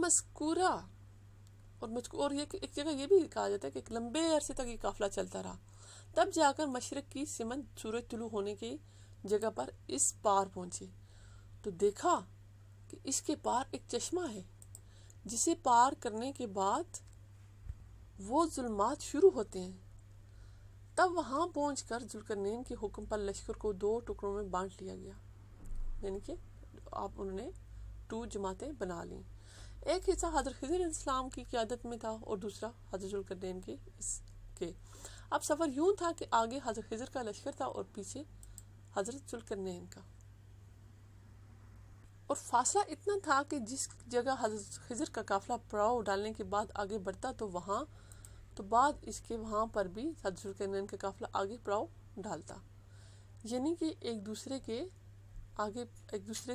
مذکورہ اور یہ کہ ایک جگہ یہ بھی کہا جاتا ہے کہ ایک لمبے عرصے تک یہ قافلہ چلتا رہا، تب جا کر مشرق کی سمت سورج طلوع ہونے کی جگہ پر اس پار پہنچے تو دیکھا کہ اس کے پار ایک چشمہ ہے، جسے پار کرنے کے بعد وہ ظلمات شروع ہوتے ہیں۔ تب وہاں پہنچ کر ذوالقرنین کے حکم پر لشکر کو 2 ٹکڑوں میں بانٹ لیا گیا، یعنی کہ انہوں نے 2 جماعتیں بنا لیں۔ ایک حصہ حضرت خضر علیہ السلام کی قیادت میں تھا اور دوسرا حضرت ذوالقرنین کے۔ اب سفر یوں تھا کہ آگے حضرت خضر کا لشکر تھا اور پیچھے حضرت ذوالقرنین کا، اور فاصلہ اتنا تھا کہ جس جگہ حضرت خضر کا قافلہ پڑاؤ ڈالنے کے بعد آگے بڑھتا تو بعد اس کے وہاں پر بھی حضرت ذوالقرنین کا قافلہ آگے پڑاؤ ڈالتا، یعنی کہ ایک دوسرے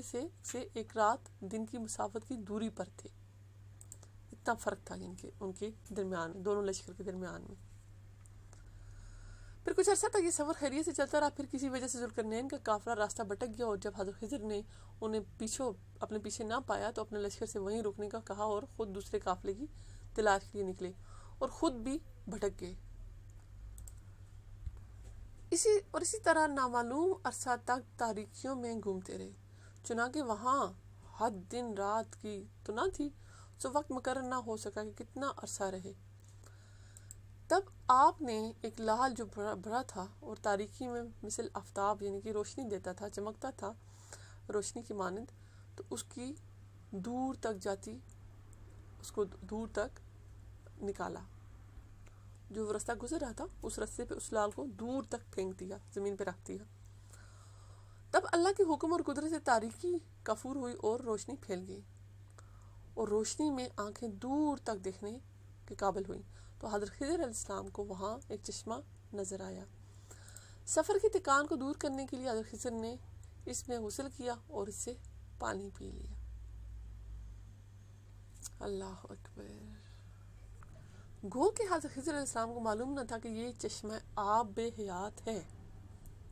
سے ایک رات دن کی مسافت کی دوری پر تھے۔ اتنا فرق تھا ان کے درمیان، دونوں لشکر کے درمیان میں۔ پھر کچھ عرصہ تک یہ سفر خیریت سے چلتا رہا، پھر کسی وجہ سے ذوالقرنین کا قافلہ راستہ بھٹک گیا، اور جب حضرت خضر نے انہیں اپنے پیچھے نہ پایا تو اپنے لشکر سے وہیں رکنے کا کہا اور خود دوسرے قافلے کی تلاش کے لیے نکلے اور خود بھی بھٹک گئے۔ اسی طرح نامعلوم عرصہ تک تاریکیوں میں گھومتے رہے، چنانکہ وہاں حد دن رات کی تو نہ تھی، سو وقت مقرر نہ ہو سکا کہ کتنا عرصہ رہے۔ تب آپ نے ایک لال جو بڑا تھا اور تاریکی میں مثل آفتاب یعنی کہ روشنی دیتا تھا، چمکتا تھا روشنی کی مانند، تو اس کو دور تک نکالا۔ جو رستہ گزر رہا تھا اس رستے پہ اس لال کو دور تک پھینک دیا، زمین پہ رکھ دیا۔ تب اللہ کے حکم اور قدرت سے تاریکی کفور ہوئی اور روشنی پھیل گئی، اور روشنی میں آنکھیں دور تک دیکھنے کے قابل ہوئیں، تو حضرت خضر علیہ السلام کو وہاں ایک چشمہ نظر آیا۔ سفر کی تکان کو دور کرنے کے لیے حضرت خضر نے اس میں غسل کیا اور اس سے پانی پی لیا۔ اللہ اکبر۔ گو کہ حضرت خضر علیہ السلام کو معلوم نہ تھا کہ یہ چشمہ آب حیات ہے۔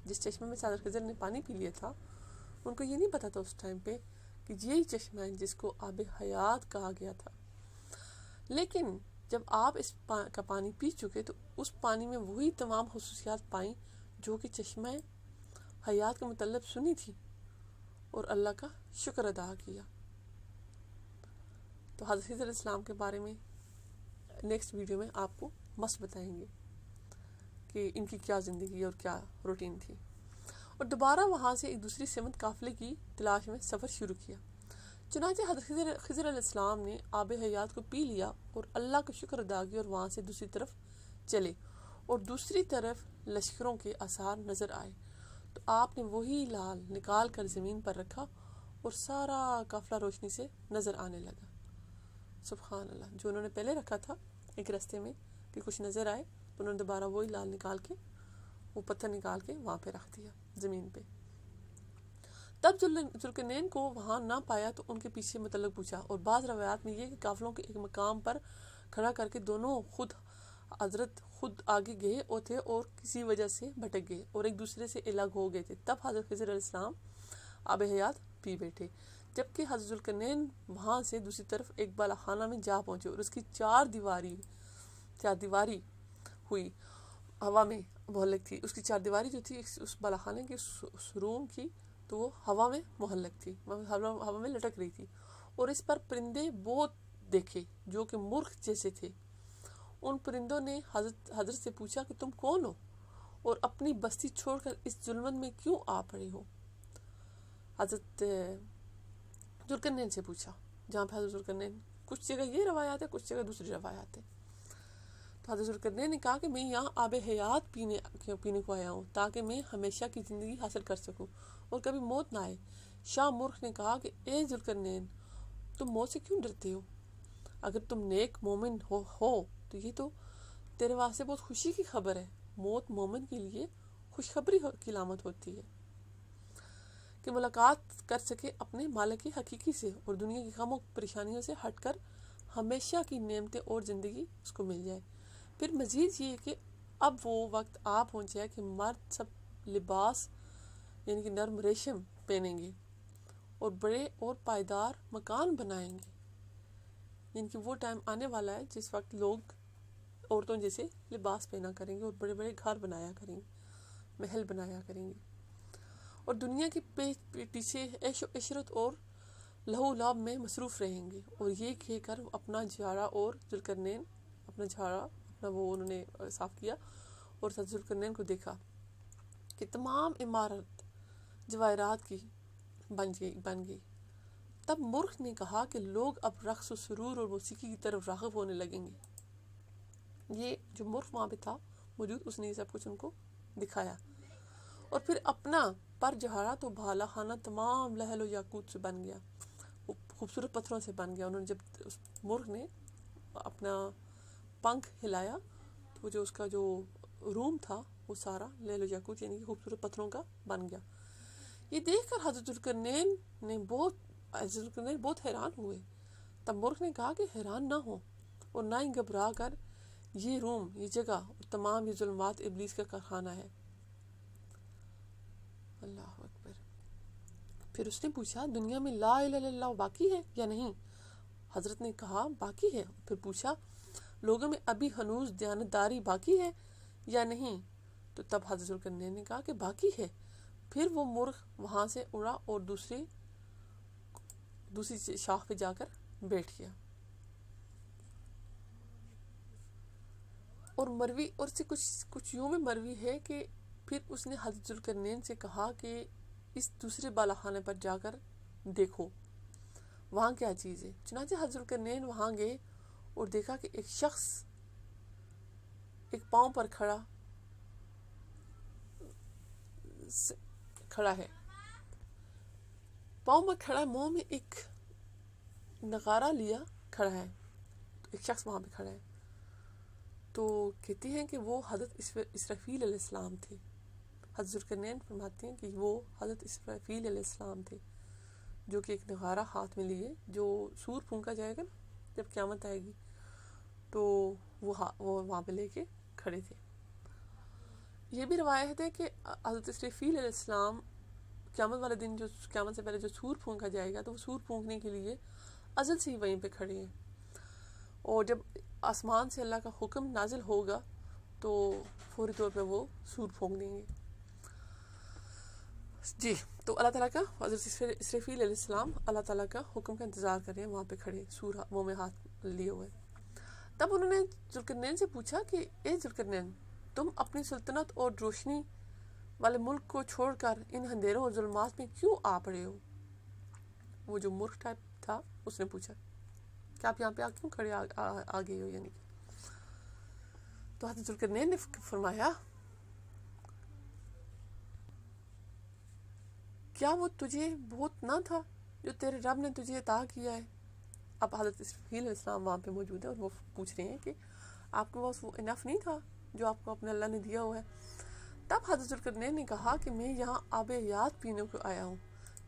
جس چشمے میں سے حضرت خضر نے پانی پی لیا تھا، ان کو یہ نہیں پتا تھا اس ٹائم پہ کہ یہی چشمہ ہے جس کو آب حیات کہا گیا تھا۔ لیکن جب آپ اس کا پانی پی چکے تو اس پانی میں وہی تمام خصوصیات پائیں جو کہ چشمہ حیات کے متعلق سنی تھی، اور اللہ کا شکر ادا کیا۔ تو حضرت خضر علیہ السلام کے بارے میں نیکسٹ ویڈیو میں آپ کو مست بتائیں گے کہ ان کی کیا زندگی اور کیا روٹین تھی۔ اور دوبارہ وہاں سے ایک دوسری سمت قافلے کی تلاش میں سفر شروع کیا۔ چنانچہ حضرت خضر علیہ السلام نے آب حیات کو پی لیا اور اللہ کا شکر ادا کیا، اور وہاں سے دوسری طرف چلے، اور دوسری طرف لشکروں کے آثار نظر آئے، تو آپ نے وہی لال نکال کر زمین پر رکھا اور سارا قافلہ روشنی سے نظر آنے لگا۔ سبحان اللہ۔ جو انہوں نے پہلے رکھا تھا ایک رستے میں کہ کچھ نظر آئے، تو انہوں نے دوبارہ وہی لال نکال کے، وہ پتھر نکال کے وہاں پہ رکھ دیا زمین پہ۔ تب ذوالقرنین کو وہاں نہ پایا تو ان کے پیچھے متعلق پوچھا، اور بعض روایات میں یہ کہ قافلوں کے ایک مقام پر کھڑا کر کے دونوں حضرت خود آگے گئے اور تھے اور کسی وجہ سے بھٹک گئے اور ایک دوسرے سے الگ ہو گئے تھے۔ تب حضرت خضر علیہ السلام آب حیات پی بیٹھے، جبکہ حضرت ذوالقرنین وہاں سے دوسری طرف ایک بالا خانہ میں جا پہنچے، اور اس کی چار دیواری ہوئی، ہوا میں محلق تھی۔ اس کی چار دیواری جو تھی اس بالا خانے کی، اس روم کی، تو وہ ہوا میں محلق تھی، ہوا میں لٹک رہی تھی، اور اس پر پرندے بہت دیکھے جو کہ مرغ جیسے تھے۔ ان پرندوں نے حضرت سے پوچھا کہ تم کون ہو اور اپنی بستی چھوڑ کر اس ظلمت میں کیوں آ پڑے ہو؟ حضرت ذوالقرنین سے پوچھا، جہاں پہ حضرت ذوالقرنین، کچھ جگہ یہ روایات ہے، کچھ جگہ دوسری روایات ہے۔ تو حضرت ذوالقرنین نے کہا کہ میں یہاں آب حیات پینے کو آیا ہوں تاکہ میں ہمیشہ کی زندگی حاصل کر سکوں اور کبھی موت نہ آئے۔ شاہ مرغ نے کہا کہ اے ذوالقرنین، تم موت سے کیوں ڈرتے ہو؟ اگر تم نیک مومن ہو تو یہ تو تیرے واسطے بہت خوشی کی خبر ہے۔ موت مومن کے لیے خوشخبری کی علامت ہوتی ہے کہ ملاقات کر سکے اپنے مالک حقیقی سے اور دنیا کی غم و پریشانیوں سے ہٹ کر ہمیشہ کی نعمتیں اور زندگی اس کو مل جائے۔ پھر مزید یہ کہ اب وہ وقت آ پہنچا ہے کہ مرد سب لباس یعنی کہ نرم ریشم پہنیں گے اور بڑے اور پائیدار مکان بنائیں گے، یعنی کہ وہ ٹائم آنے والا ہے جس وقت لوگ عورتوں جیسے لباس پہنا کریں گے اور بڑے بڑے گھر بنایا کریں گے، محل بنایا کریں گے، اور دنیا کے پیچھے عیش و عشرت اور لہو لعب میں مصروف رہیں گے۔ اور یہ کہہ کر اپنا جھاڑا اور ذوالقرنین اپنا وہ انہوں نے صاف کیا اور ذوالقرنین کو دیکھا کہ تمام عمارت جواہرات کی بن گئی۔ تب مرغ نے کہا کہ لوگ اب رقص و سرور اور موسیقی کی طرف راغب ہونے لگیں گے۔ یہ جو مرغ وہاں پہ تھا موجود، اس نے یہ سب کچھ ان کو دکھایا، اور پھر اپنا پر جہارا تو بھالا خانہ تمام لہل و یاقوت سے بن گیا، وہ خوبصورت پتھروں سے بن گیا۔ انہوں نے جب اس مرغ نے اپنا پنکھ ہلایا تو جو اس کا جو روم تھا وہ سارا لہل و یاقوت یعنی کہ خوبصورت پتھروں کا بن گیا۔ یہ دیکھ کر حضرت ذوالقرنین بہت حیران ہوئے۔ تب مرغ نے کہا کہ حیران نہ ہو اور نہ ہی گھبرا کر، یہ روم، یہ جگہ اور تمام یہ ظلمات ابلیس کا کارخانہ ہے۔ اللہ اکبر۔ پھر اس نے پوچھا دنیا میں لا الہ الا اللہ باقی ہے یا نہیں؟ حضرت نے کہا باقی ہے۔ پھر پوچھا لوگوں میں ابھی ہنوز دیانتداری باقی ہے یا نہیں؟ تو تب حضرت ذوالقرنین نے کہا کہ باقی ہے۔ پھر وہ مرغ وہاں سے اڑا اور دوسری شاخ پہ جا کر بیٹھ گیا۔ اور مروی اور سے کچھ یوں میں مروی ہے کہ پھر اس نے حضرت ذوالقرنین سے کہا کہ اس دوسرے بالا خانے پر جا کر دیکھو وہاں کیا چیز ہے۔ چنانچہ حضرت ذوالقرنین وہاں گئے اور دیکھا کہ ایک شخص ایک پاؤں پر کھڑا ہے، پاؤں پر کھڑا ہے، منہ میں ایک نغارہ لیا کھڑا ہے، تو ایک شخص وہاں پہ کھڑا ہے۔ تو کہتے ہیں کہ وہ حضرت اسرافیل علیہ السلام تھے۔ حضرت ذوالقرنین فرماتے ہیں کہ وہ حضرت اسرافیل علیہ السلام تھے، جو کہ ایک نغارہ ہاتھ میں لیے، جو سور پھونکا جائے گا نا جب قیامت آئے گی، تو وہ وہاں پہ لے کے کھڑے تھے۔ یہ بھی روایت ہے کہ حضرت اسرافیل علیہ السلام قیامت والے دن، جو قیامت سے پہلے جو سور پھونکا جائے گا، تو وہ سور پھونکنے کے لیے ازل سے ہی وہیں پہ کھڑے ہیں، اور جب آسمان سے اللہ کا حکم نازل ہوگا تو فوری طور پہ وہ سور پھونک دیں گے۔ جی، تو اللہ تعالیٰ کا، حضرت اسرافیل علیہ السلام اللہ تعالیٰ کا حکم کا انتظار کر رہے ہیں وہاں پہ کھڑے، سور منہ میں ہاتھ لیے ہوئے۔ تب انہوں نے ذوالقرنین سے پوچھا کہ اے ذوالقرنین، تم اپنی سلطنت اور روشنی والے ملک کو چھوڑ کر ان اندھیروں اور ظلمات میں کیوں آ پڑے ہو؟ وہ جو مرغ ٹائپ تھا اس نے پوچھا کہ آپ یہاں پہ کیوں کھڑے آ گئے ہو، یعنی تو حضرت ذوالقرنین نے فرمایا کیا وہ تجھے بہت نہ تھا جو تیرے رب نے تجھے عطا کیا ہے؟ اب حضرت اسرافیل علیہ السلام وہاں پہ موجود ہیں اور وہ پوچھ رہے ہیں کہ آپ کے پاس وہ انف نہیں تھا جو آپ کو اپنے اللہ نے دیا ہوا ہے؟ تب حضرت ذوالقرنین نے کہا کہ میں یہاں آب حیات پینے کو آیا ہوں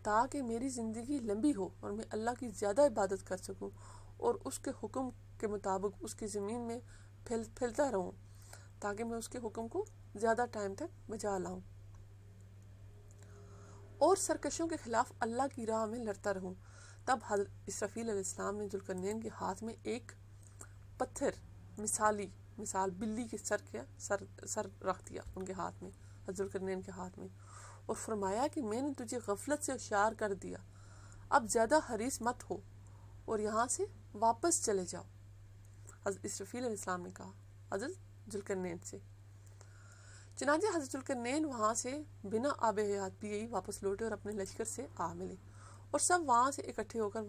تاکہ میری زندگی لمبی ہو اور میں اللہ کی زیادہ عبادت کر سکوں اور اس کے حکم کے مطابق اس کی زمین میں پھیلتا رہوں، تاکہ میں اس کے حکم کو زیادہ ٹائم تک بجا لاؤں اور سرکشوں کے خلاف اللہ کی راہ میں لڑتا رہوں۔ تب حضرت اسرافیل علیہ السلام نے ذوالقرنین کے ہاتھ میں ایک پتھر مثال بلی کے سر رکھ دیا ان کے ہاتھ میں، حضرت ذوالقرنین کے ہاتھ میں، اور فرمایا کہ میں نے تجھے غفلت سے ہوشیار کر دیا، اب زیادہ حریص مت ہو اور یہاں سے واپس چلے جاؤ۔ حضرت اسرافیل علیہ السلام نے کہا حضرت ذوالقرنین سے۔ چنانچہ حضرت ذوالقرنین وہاں سے بنا آب حیات پیے واپس لوٹے اور اپنے لشکر سے آ ملے، اور سب وہاں سے اکٹھے ہو کر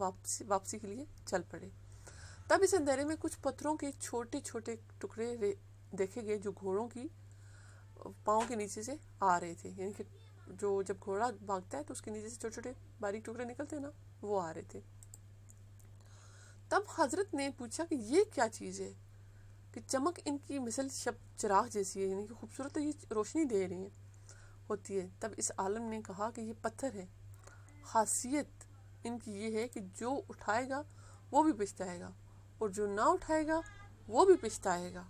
واپسی کے لیے چل پڑے۔ تب اس اندھیرے میں کچھ پتھروں کے چھوٹے چھوٹے ٹکڑے دیکھے گئے جو گھوڑوں کی پاؤں کے نیچے سے آ رہے تھے، یعنی کہ جب گھوڑا بھاگتا ہے تو اس کے نیچے سے چھوٹے چھوٹے باریک ٹکڑے نکلتے ہیں نا، وہ آ رہے تھے۔ تب حضرت نے پوچھا کہ یہ کیا چیز ہے کہ چمک ان کی مثل شب چراغ جیسی ہے، یعنی کہ خوبصورت یہ روشنی دے رہی ہوتی ہے۔ تب اس عالم نے کہا کہ یہ پتھر ہے، خاصیت ان کی یہ ہے کہ جو اٹھائے گا وہ بھی پچھتائے گا اور جو نہ اٹھائے گا وہ بھی پچھتائے گا۔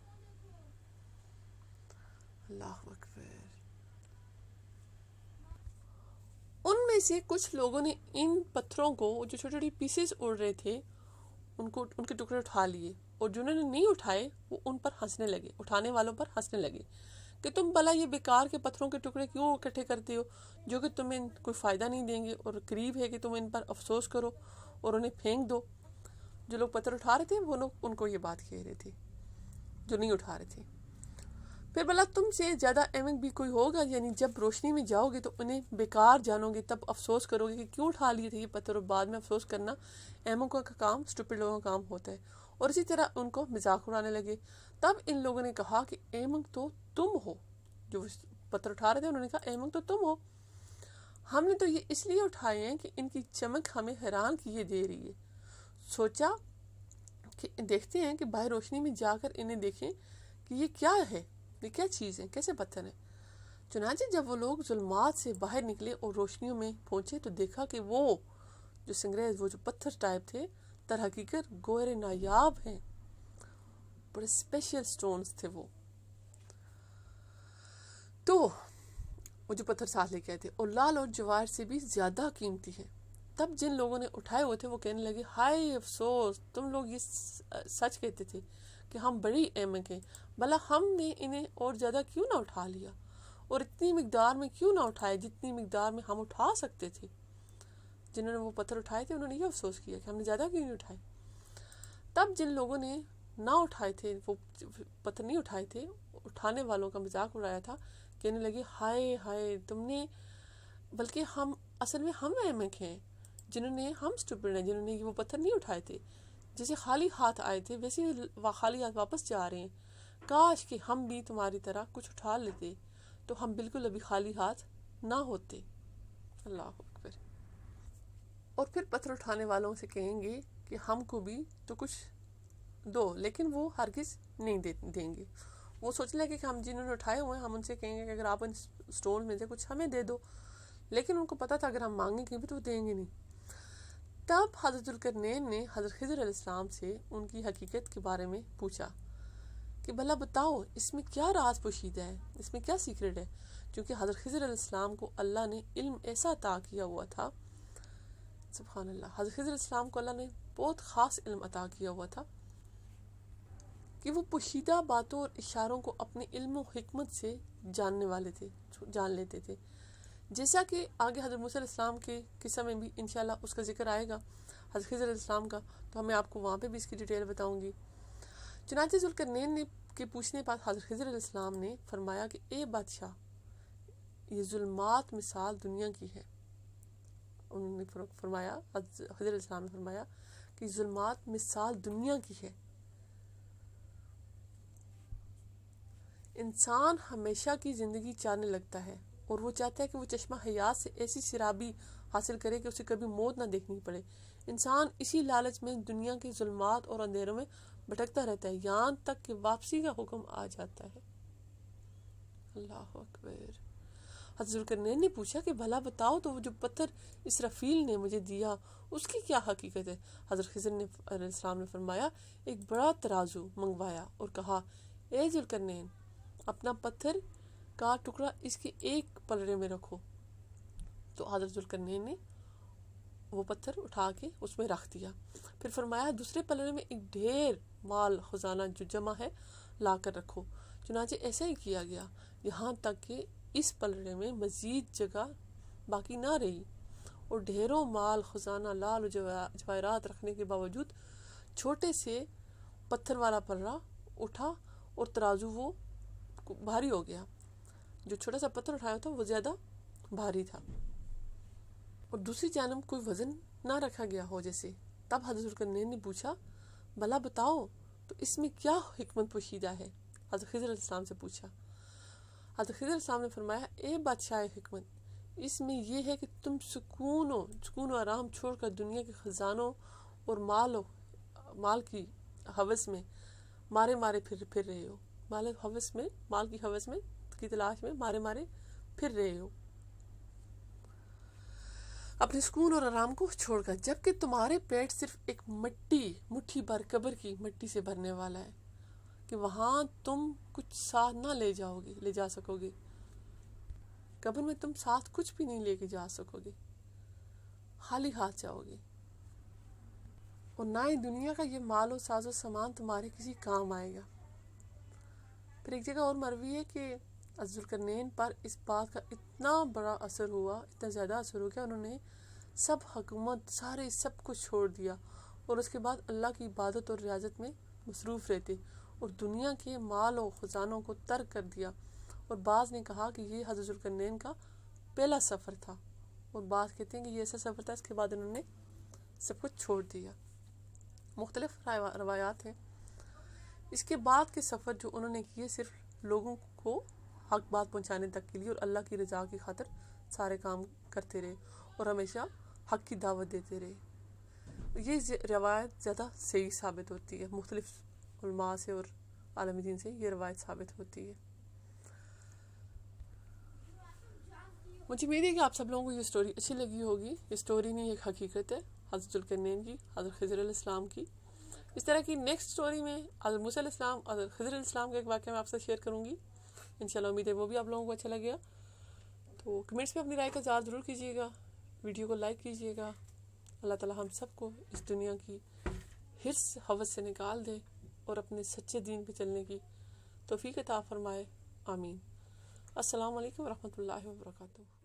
اللہ اکبر۔ ان میں سے کچھ لوگوں نے ان پتھروں کو جو چھوٹی چھوٹی پیسز اڑ رہے تھے ان کے ٹکڑے اٹھا لیے، اور جنہوں نے نہیں اٹھائے وہ ان پر ہنسنے لگے، اٹھانے والوں پر ہنسنے لگے کہ تم بھلا یہ بیکار کے پتھروں کے ٹکڑے کیوں اکٹھے کرتے ہو جو کہ تمہیں کوئی فائدہ نہیں دیں گے، اور قریب ہے کہ تم ان پر افسوس کرو اور انہیں پھینک دو۔ جو لوگ پتھر اٹھا رہے تھے وہ لوگ ان کو یہ بات کہہ رہے تھے جو نہیں اٹھا رہے تھے۔ پھر بھلا تم سے زیادہ احمق بھی کوئی ہوگا، یعنی جب روشنی میں جاؤ گے تو انہیں بیکار جانو گے، تب افسوس کرو گے کہ کیوں اٹھا لیے تھے یہ پتھر، اور بعد میں افسوس کرنا احمقوں کا کام، اسٹوپڈ لوگوں کا کام ہوتا ہے۔ اور اسی طرح ان کو مذاق اڑانے لگے۔ تب ان لوگوں نے کہا کہ احمق تو تم ہو، جو پتھر اٹھا رہے تھے انہوں نے کہا احمق تو تم ہو، ہم نے تو یہ اس لیے اٹھائے ہیں کہ ان کی چمک ہمیں حیران کیے دے رہی ہے۔ سوچا کہ دیکھتے ہیں کہ باہر روشنی میں جا کر انہیں دیکھیں کہ یہ کیا ہے، یہ کیا چیز ہے، کیسے پتھر ہے۔ چنانچہ جب وہ لوگ ظلمات سے باہر نکلے اور روشنیوں میں پہنچے تو دیکھا کہ وہ جو سنگریز، وہ جو پتھر ٹائپ تھے، در حقیقت گوہر نایاب ہیں، بڑے اسپیشل سٹونز تھے وہ۔ تو وہ جو پتھر ساتھ لے کے آئے تھے، اور لال اور جواہر سے بھی زیادہ قیمتی ہے۔ تب جن لوگوں نے اٹھائے ہوئے تھے وہ کہنے لگے، ہائے افسوس، تم لوگ یہ سچ کہتے تھے کہ ہم بڑی احمق ہیں، بھلا ہم نے انہیں اور زیادہ کیوں نہ اٹھا لیا، اور اتنی مقدار میں کیوں نہ اٹھائے جتنی مقدار میں ہم اٹھا سکتے تھے۔ جنہوں نے وہ پتھر اٹھائے تھے انہوں نے یہ افسوس کیا کہ ہم نے زیادہ کیوں نہیں اٹھائے۔ تب جن لوگوں نے نہ اٹھائے تھے، وہ پتھر نہیں اٹھائے تھے، اٹھانے والوں کا مذاق اڑایا تھا، کہنے لگے، ہائے ہائے، تم نے، بلکہ ہم اصل میں ہم احمق ہیں، جنہوں نے، ہم اسٹوپڈ ہیں جنہوں نے وہ پتھر نہیں اٹھائے تھے۔ جیسے خالی ہاتھ آئے تھے ویسے خالی ہاتھ واپس جا رہے ہیں۔ کاش کہ ہم بھی تمہاری طرح کچھ اٹھا لیتے تو ہم بالکل ابھی خالی ہاتھ نہ ہوتے۔ اللہ اکبر۔ اور پھر پتھر اٹھانے والوں سے کہیں گے کہ ہم کو بھی تو کچھ دو، لیکن وہ ہرگز نہیں دیں گے۔ وہ سوچنے لگے کہ ہم جنہوں نے اٹھائے ہوئے ہیں ہم ان سے کہیں گے کہ اگر آپ ان سٹون میں سے کچھ ہمیں دے دو، لیکن ان کو پتا تھا اگر ہم مانگیں گے بھی تو وہ دیں گے نہیں۔ تب حضرت ذوالقرنین نے حضرت خضر علیہ السلام سے ان کی حقیقت کے بارے میں پوچھا کہ بھلا بتاؤ اس میں کیا راز پوشیدہ ہے، اس میں کیا سیکرٹ ہے، کیونکہ حضرت خضر علیہ السلام کو اللہ نے علم ایسا عطا کیا ہوا تھا، سبحان اللہ، حضرت خضر علیہ السلام کو اللہ نے بہت خاص علم عطا کیا ہوا تھا کہ وہ پوشیدہ باتوں اور اشاروں کو اپنے علم و حکمت سے جاننے والے تھے، جان لیتے تھے، جیسا کہ آگے حضرت موسیٰ علیہ السلام کے قصہ میں بھی انشاءاللہ اس کا ذکر آئے گا، حضرت خضر علیہ السلام کا، تو میں آپ کو وہاں پہ بھی اس کی ڈیٹیل بتاؤں گی۔ چنانچہ ذوالقرنین نے کے پوچھنے پر حضرت خضر علیہ السلام نے فرمایا کہ اے بادشاہ، یہ ظلمات مثال دنیا کی ہے۔ انہوں نے فرمایا، حضرت خضر علیہ السلام نے فرمایا کہ ظلمات مثال دنیا کی ہے۔ انسان ہمیشہ کی زندگی چاہنے لگتا ہے اور وہ چاہتا ہے کہ وہ چشمہ حیات سے ایسی شرابی حاصل کرے کہ اسے کبھی موت نہ دیکھنی پڑے۔ انسان اسی لالچ میں دنیا کے ظلمات اور اندھیروں میں بھٹکتا رہتا ہے یہاں تک کہ واپسی کا حکم آ جاتا ہے۔ اللہ اکبر۔ حضرت ذوالقرنین نے پوچھا کہ بھلا بتاؤ تو وہ جو پتھر اسرافیل نے مجھے دیا اس کی کیا حقیقت ہے؟ حضرت خضر علیہ السلام نے فرمایا، ایک بڑا ترازو منگوایا اور کہا، اے ذوالقرنین، اپنا پتھر کا ٹکڑا اس کے ایک پلڑے میں رکھو۔ تو حضرت ذوالقرنین نے وہ پتھر اٹھا کے اس میں رکھ دیا، پھر فرمایا دوسرے پلڑے میں ایک ڈھیر مال خزانہ جو جمع ہے لا کر رکھو۔ چنانچہ ایسا ہی کیا گیا یہاں تک کہ اس پلڑے میں مزید جگہ باقی نہ رہی، اور ڈھیروں مال خزانہ لال و جواہرات رکھنے کے باوجود چھوٹے سے پتھر والا پلڑا اٹھا اور ترازو وہ بھاری ہو گیا، جو چھوٹا سا پتھر اٹھایا تھا وہ زیادہ بھاری تھا، اور دوسری جانب کوئی وزن نہ رکھا گیا ہو جیسے۔ تب حضرت ذوالقرنین نے پوچھا، بھلا بتاؤ تو اس میں کیا حکمت پوشیدہ ہے؟ حضرت خضر علیہ السلام سے پوچھا۔ حضرت خضر علیہ السلام نے فرمایا، اے بادشاہ حکمت، اس میں یہ ہے کہ تم سکون و آرام چھوڑ کر دنیا کے خزانوں اور مال کی ہوس میں مارے پھر رہے ہو، مال کی ہوس میں کی تلاش میں مارے پھر رہے ہو اپنے سکون اور آرام کو چھوڑ کر، جبکہ تمہارے پیٹ صرف ایک مٹھی بھر قبر کی مٹی سے بھرنے والا ہے کہ وہاں تم کچھ ساتھ نہ لے جا سکو گے، قبر میں تم ساتھ کچھ بھی نہیں لے کے جا سکو گے، خالی ہاتھ جاؤ گے۔ اور نہ ہی دنیا کا یہ مال و ساز و سامان تمہارے کسی کام آئے گا۔ پھر ایک جگہ اور مروی ہے کہ ذوالقرنین پر اس بات کا اتنا بڑا اثر ہوا، اتنا زیادہ اثر ہو گیا، انہوں نے سب حکومت سب کچھ چھوڑ دیا اور اس کے بعد اللہ کی عبادت اور ریاضت میں مصروف رہتے اور دنیا کے مال و خزانوں کو ترک کر دیا۔ اور بعض نے کہا کہ یہ حضرت ذوالقرنین کا پہلا سفر تھا، اور بعض کہتے ہیں کہ یہ ایسا سفر تھا اس کے بعد انہوں نے سب کچھ چھوڑ دیا۔ مختلف روایات ہیں۔ اس کے بعد کے سفر جو انہوں نے کیے صرف لوگوں کو حق بات پہنچانے تک کے لیے اور اللہ کی رضا کی خاطر سارے کام کرتے رہے اور ہمیشہ حق کی دعوت دیتے رہے۔ یہ روایت زیادہ صحیح ثابت ہوتی ہے، مختلف علماء سے اور عالم دین سے یہ روایت ثابت ہوتی ہے۔ مجھے امید ہے کہ آپ سب لوگوں کو یہ سٹوری اچھی لگی ہوگی۔ یہ سٹوری نہیں ایک حقیقت ہے حضرت ذوالقرنین کی، حضرت خضر علیہ السلام کی۔ اس طرح کی نیکسٹ سٹوری میں حضرت موسیٰ علیہ السلام، حضرت خضر علیہ السلام کا ایک واقعہ میں آپ سے شیئر کروں گی۔ انشاءاللہ امید ہے وہ بھی آپ لوگوں کو اچھا لگے گا۔ تو کمنٹس میں اپنی رائے کا اظہار ضرور کیجیے گا، ویڈیو کو لائک کیجیے گا۔ اللہ تعالی ہم سب کو اس دنیا کی حرص ہوس سے نکال دے اور اپنے سچے دین پہ چلنے کی توفیق عطا فرمائے، آمین۔ السلام علیکم ورحمۃ اللہ وبرکاتہ۔